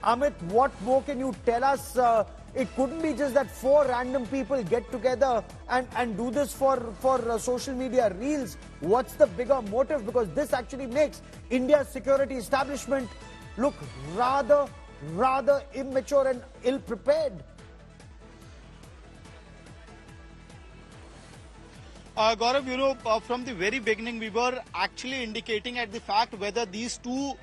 Amit, what more can you tell us? It couldn't be just that four random people get together and do this for social media reels. What's the bigger motive? Because this actually makes India's security establishment look rather immature and ill-prepared. Gaurav, from the very beginning, we were actually indicating at the fact whether these two,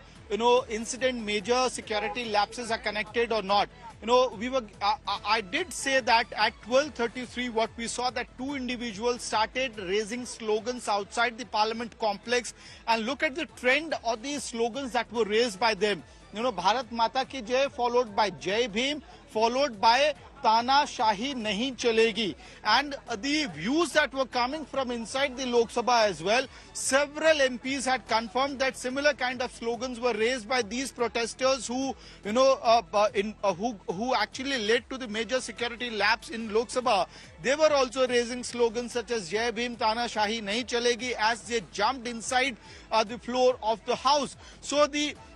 incident major security lapses are connected or not. I did say that at 12:33, what we saw that two individuals started raising slogans outside the Parliament complex, and look at the trend of these slogans that were raised by them. Bharat Mata ki Jai, followed by Jai Bhim, followed by तानाशाही नहीं चलेगी, and the views that were coming from inside the Lok Sabha as well, several MPs had confirmed that similar kind of slogans were raised by these protesters who who actually led to the major security lapse in Lok Sabha. They were also raising slogans such as Jai Bhim, तानाशाही नहीं चलेगी as they jumped inside the floor of the house.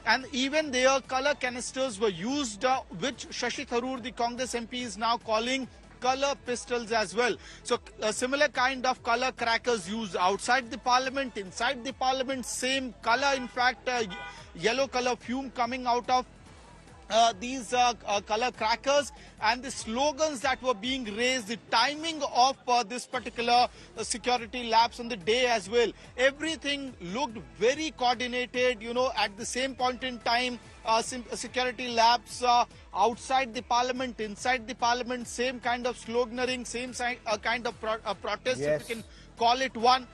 And even their color canisters were used, which Shashi Tharoor, the Congress MP, is now calling color pistols as well. So a similar kind of color crackers used outside the parliament, inside the parliament, same color, in fact, yellow color fume coming out of these color crackers, and the slogans that were being raised, the timing of this particular security lapse on the day as well. Everything looked very coordinated, at the same point in time, security lapse outside the parliament, inside the parliament, same kind of sloganeering, same kind of protest, yes, if you can call it one.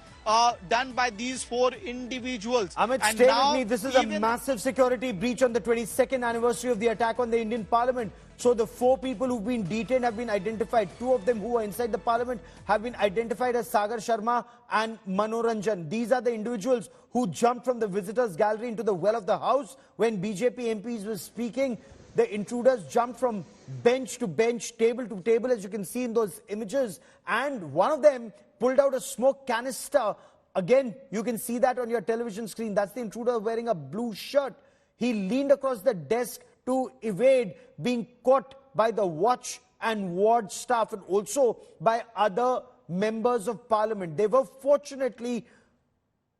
Done by these four individuals. Amit, and stay now, with me. This is a massive security breach on the 22nd anniversary of the attack on the Indian Parliament. So the four people who've been detained have been identified. Two of them who are inside the Parliament have been identified as Sagar Sharma and Manoranjan. These are the individuals who jumped from the visitors gallery into the well of the House when BJP MPs were speaking. The intruders jumped from bench to bench, table to table, as you can see in those images. And one of them pulled out a smoke canister. Again, you can see that on your television screen. That's the intruder wearing a blue shirt. He leaned across the desk to evade being caught by the watch and ward staff and also by other members of parliament. They were fortunately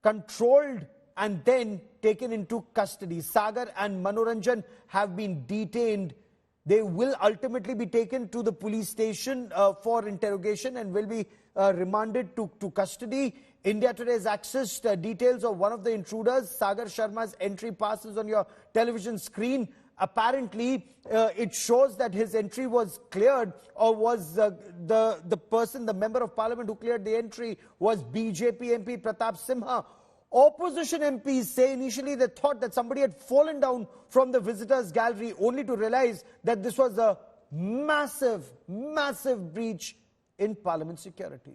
controlled and then taken into custody. Sagar and Manoranjan have been detained. They will ultimately be taken to the police station for interrogation and will be remanded to custody. India Today has accessed details of one of the intruders. Sagar Sharma's entry passes on your television screen. Apparently, it shows that his entry was cleared, or was the person, the member of parliament who cleared the entry was BJP MP Pratap Simha. Opposition MPs say initially they thought that somebody had fallen down from the visitors gallery, only to realize that this was a massive breach in parliament security.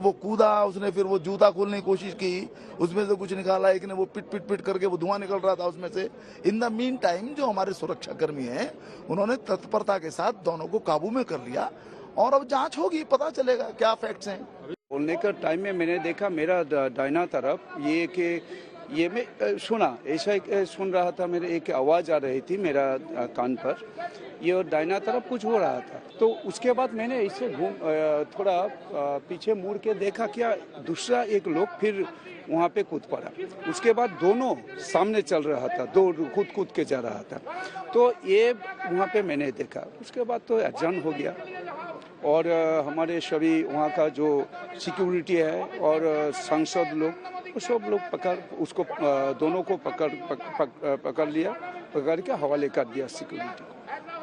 वो कूदा, उसने फिर वो जूता खोलने की कोशिश की, उसमें से कुछ निकाला, एक ने वो पिट करके वो धुआं निकल रहा था उसमें से. इन द मीन टाइम जो हमारे सुरक्षा कर्मी हैं, उन्होंने तत्परता के साथ दोनों को काबू में कर लिया और अब जांच होगी, पता चलेगा क्या फैक्ट्स हैं. बोलने का टाइम में मैंने देखा मेरा दाहिना तरफ ये मैं सुना, ऐसा सुन रहा था, मेरे एक आवाज आ रही थी मेरा कान पर, ये दाहिना तरफ कुछ हो रहा था. तो उसके बाद मैंने इसे थोड़ा पीछे मुड़ के देखा, क्या दूसरा एक लोग फिर वहाँ पे कूद पड़ा. उसके बाद दोनों सामने चल रहा था, दो कूद के जा रहा था. तो ये वहाँ पे मैंने देखा. उसके बाद तो एग्जाम हो गया और हमारे सभी वहाँ का जो सिक्योरिटी है और सांसद लोग, वो सब लोग उसको दोनों को पकड़ लिया, पकड़ के हवाले कर दिया सिक्योरिटी को.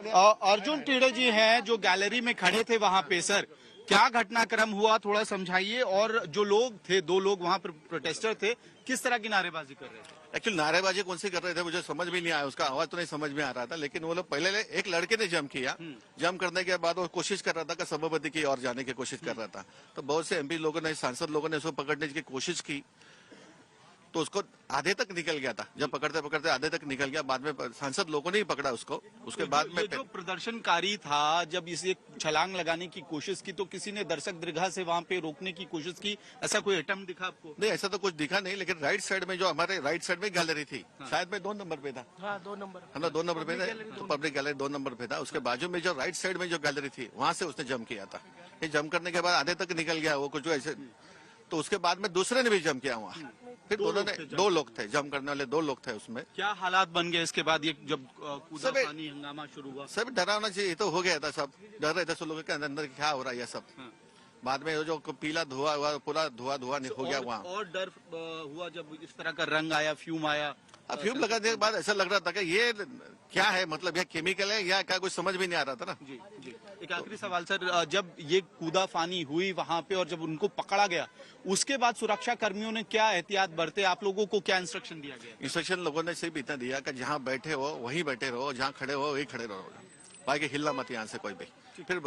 अर्जुन टिड़े जी हैं जो गैलरी में खड़े थे वहां पे. सर, क्या घटनाक्रम हुआ, थोड़ा समझाइए. और जो लोग थे, दो लोग वहां पर प्रोटेस्टर थे, किस तरह की नारेबाजी कर रहे थे? एक्चुअली नारेबाजी कौन सी कर रहे थे मुझे समझ में नहीं आया, उसका आवाज तो नहीं समझ में आ रहा था. लेकिन वो लोग पहले एक लड़के ने जंप किया, जंप करने के बाद वो कोशिश कर रहा था कि सभापति की ओर जाने की कोशिश कर रहा था. तो बहुत से एमपी लोगों ने, सांसद लोगों ने उसको पकड़ने की कोशिश की. तो उसको आधे तक निकल गया था। जब पकड़ते पकड़ते आधे तक निकल गया, बाद में सांसद लोगों ने ही पकड़ा उसको। उसके बाद में जो प्रदर्शनकारी था, जब इसे छलांग लगाने की कोशिश की तो किसी ने दर्शक दीर्घा से वहां पे रोकने की कोशिश की, ऐसा कोई अटेम्प्ट दिखा आपको? नहीं, ऐसा तो कुछ दिखा नहीं, लेकिन राइट साइड में जो हमारे राइट साइड में गैलरी थी, शायद मैं 2 नंबर पे था। हाँ, 2 नंबर है ना, 2 नंबर पे था, तो पब्लिक गैलरी 2 नंबर पे था। उसके बाजू में जो राइट साइड में जो गैलरी थी, वहां से उसने जम किया था। ये जम करने के बाद आधे तक निकल गया वो कुछ ऐसे, तो उसके बाद में दूसरे ने भी जम किया वहाँ। फिर दोनों ने 2 लोग थे, जम करने वाले 2 लोग थे उसमें। क्या हालात बन गए इसके बाद, ये जब कूदा पानी हंगामा शुरू हुआ? सब डरावना चाहिए, तो हो गया था, सब डर रहे थे, सब लोगों के अंदर क्या हो रहा है ये सब। बाद में जो पीला धुआं हुआ, पूरा धुआं हो गया वहाँ। और डर हुआ जब इस तरह का रंग आया, फ्यूम आया? फ्यूम लगाने के बाद ऐसा लग रहा था कि ये क्या है, मतलब यह केमिकल है या क्या, कुछ समझ भी नहीं आ रहा था ना। जी जी। एक आखिरी सवाल सर, जब ये कूदा फानी हुई वहां पे और जब उनको पकड़ा गया, उसके बाद सुरक्षा कर्मियों ने क्या एहतियात बरते, आप लोगों को क्या इंस्ट्रक्शन दिया गया? इंस्ट्रक्शन लोगों ने सिर्फ इतना दिया कि जहाँ बैठे हो वहीं बैठे रहो, जहाँ खड़े हो वहीं खड़े रहो, बाकी हिलना मत यहाँ से कोई भी। फिर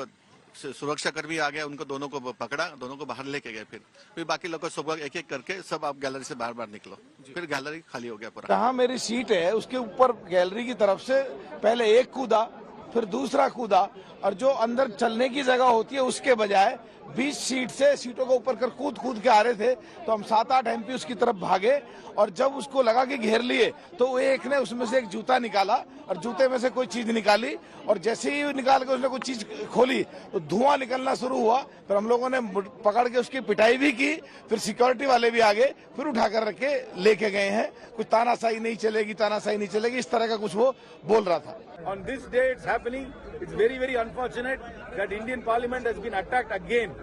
सुरक्षा कर्मी आ गया, उनको दोनों को पकड़ा, दोनों को बाहर लेके गए। फिर बाकी लोगों को सुबह एक एक करके सब आप गैलरी से बाहर निकलो। फिर गैलरी खाली हो गया पूरा। जहाँ मेरी सीट है उसके ऊपर गैलरी की तरफ से पहले एक कूदा, फिर दूसरा कूदा, और जो अंदर चलने की जगह होती है उसके बजाय 20 सीट से सीटों को ऊपर कर कूद के आ रहे थे। तो हम 7-8 MP उसकी तरफ भागे, और जब उसको लगा कि घेर लिए तो एक ने उसमें से एक जूता निकाला और जूते में से कोई चीज निकाली, और जैसे ही निकाल के उसने कोई चीज खोली तो धुआं निकलना शुरू हुआ। फिर हम लोगों ने पकड़ के उसकी पिटाई भी की, फिर सिक्योरिटी वाले भी आ गए, फिर उठाकर रख के लेके गए हैं। कुछ तानाशाही नहीं चलेगी, तानाशाही नहीं चलेगी, इस तरह का कुछ वो बोल रहा था। On this day it's happening. It's very, very unfortunate that Indian Parliament has been attacked again.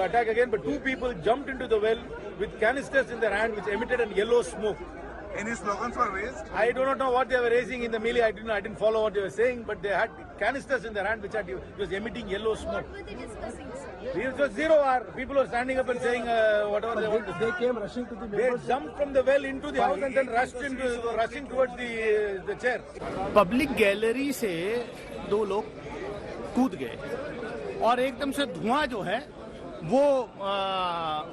Attack again, but 2 people jumped into the well with canisters in their hand, which emitted a yellow smoke. Any slogans were raised? I do not know what they were raising in the melee. I didn't follow what they were saying, but they had canisters in their hand, which was emitting yellow smoke. What were they discussing, sir? It was zero hour. People were standing up and saying whatever they wanted. They came rushing to the They jumped from the well into the house and then rushing towards the chair. Public gallery से 2 लोग कूद गए और एकदम से धुआं जो है वो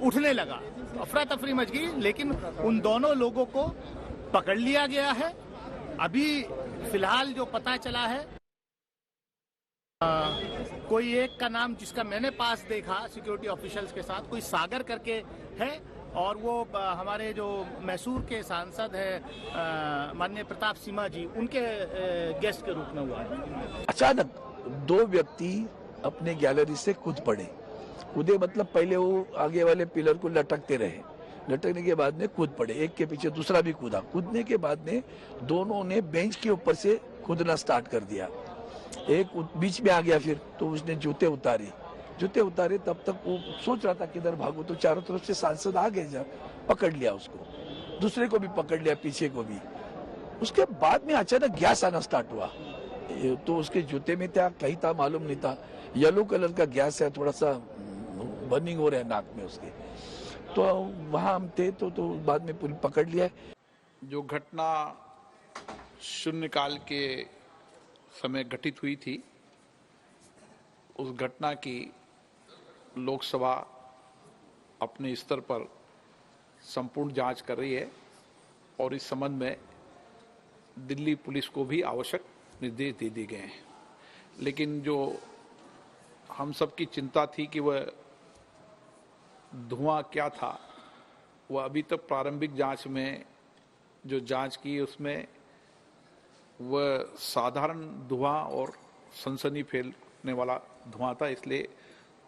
उठने लगा, अफरा तफरी मच गई, लेकिन उन दोनों लोगों को पकड़ लिया गया है। अभी फिलहाल जो पता चला है, कोई एक का नाम जिसका मैंने पास देखा सिक्योरिटी ऑफिशियल्स के साथ, कोई सागर करके है, और वो हमारे जो मैसूर के सांसद है माननीय प्रताप सिम्हा जी, उनके गेस्ट के रूप में हुआ है। अचानक 2 व्यक्ति अपने गैलरी से कूद पड़े। कूदे मतलब पहले वो आगे वाले पिलर को लटकते रहे, लटकने के बाद में कूद पड़े, एक के पीछे दूसरा भी कूदा। कूदने के बाद में दोनों ने बेंच के ऊपर से कूदना स्टार्ट कर दिया। एक बीच में आ गया, फिर तो उसने जूते उतारे, तब तक वो सोच रहा था किधर भागो, तो चारों तरफ से सांसद आ गए, जब पकड़ लिया उसको, दूसरे को भी पकड़ लिया, पीछे को भी। उसके बाद में अचानक गैस आना स्टार्ट हुआ, तो उसके जूते में था, कहीं था मालूम नहीं था, येलो कलर का गैस है, थोड़ा सा बर्निंग हो रहा है नाक में उसके। तो वहां हम थे तो बाद में पुलिस पकड़ लिया। जो घटना शून्यकाल के समय घटित हुई थी, उस घटना की लोकसभा अपने स्तर पर संपूर्ण जांच कर रही है, और इस संबंध में दिल्ली पुलिस को भी आवश्यक निर्देश दे दिए गए हैं। लेकिन जो हम सबकी चिंता थी कि वह धुआं क्या था, वह अभी तक प्रारंभिक जांच में जो जांच की उसमें वह साधारण धुआं और सनसनी फैलने वाला धुआं था, इसलिए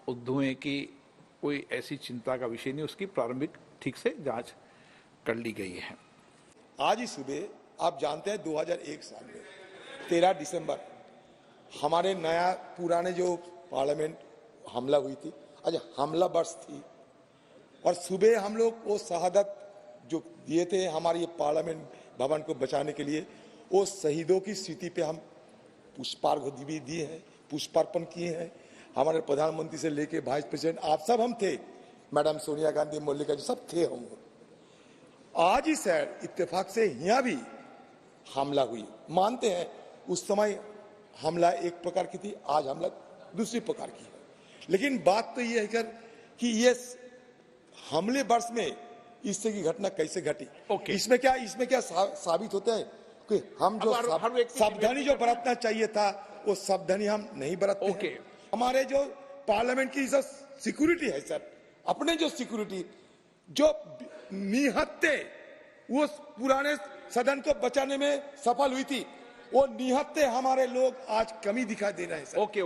उस धुएं की कोई ऐसी चिंता का विषय नहीं, उसकी प्रारंभिक ठीक से जांच कर ली गई है। आज ही सुबह आप जानते हैं 2001 साल में 13 दिसंबर हमारे नया पुराने जो पार्लियामेंट हमला हुई थी, आज हमला बर्स थी, और सुबह हम लोग वो शहादत जो दिए थे हमारे ये पार्लियामेंट भवन को बचाने के लिए, वो शहीदों की स्मृति पे हम पुष्पार्घ्य भी दिए हैं, पुष्पार्पण किए हैं। हमारे प्रधानमंत्री से लेके वाइस प्रेसिडेंट आप सब हम थे, मैडम सोनिया गांधी, मल्लिका जी सब थे हम। आज ही सर इत्तेफाक से यहाँ भी हमला हुई, मानते हैं उस समय हमला एक प्रकार की थी, आज हमला दूसरी प्रकार की है, लेकिन बात तो ये है कि ये हमले वर्ष में इससे की घटना कैसे घटी। ओके। इसमें क्या साबित होता है कि हम जो सावधानी जो बरतना चाहिए था वो सावधानी हम नहीं बरतते। ओके। हमारे जो पार्लियामेंट की जो सिक्योरिटी है सर, अपने जो सिक्योरिटी जो निहत्ते वो पुराने सदन को बचाने में सफल हुई थी, वो निहत्ते हमारे लोग आज कमी दिखाई दे रहे हैं सर। ओके।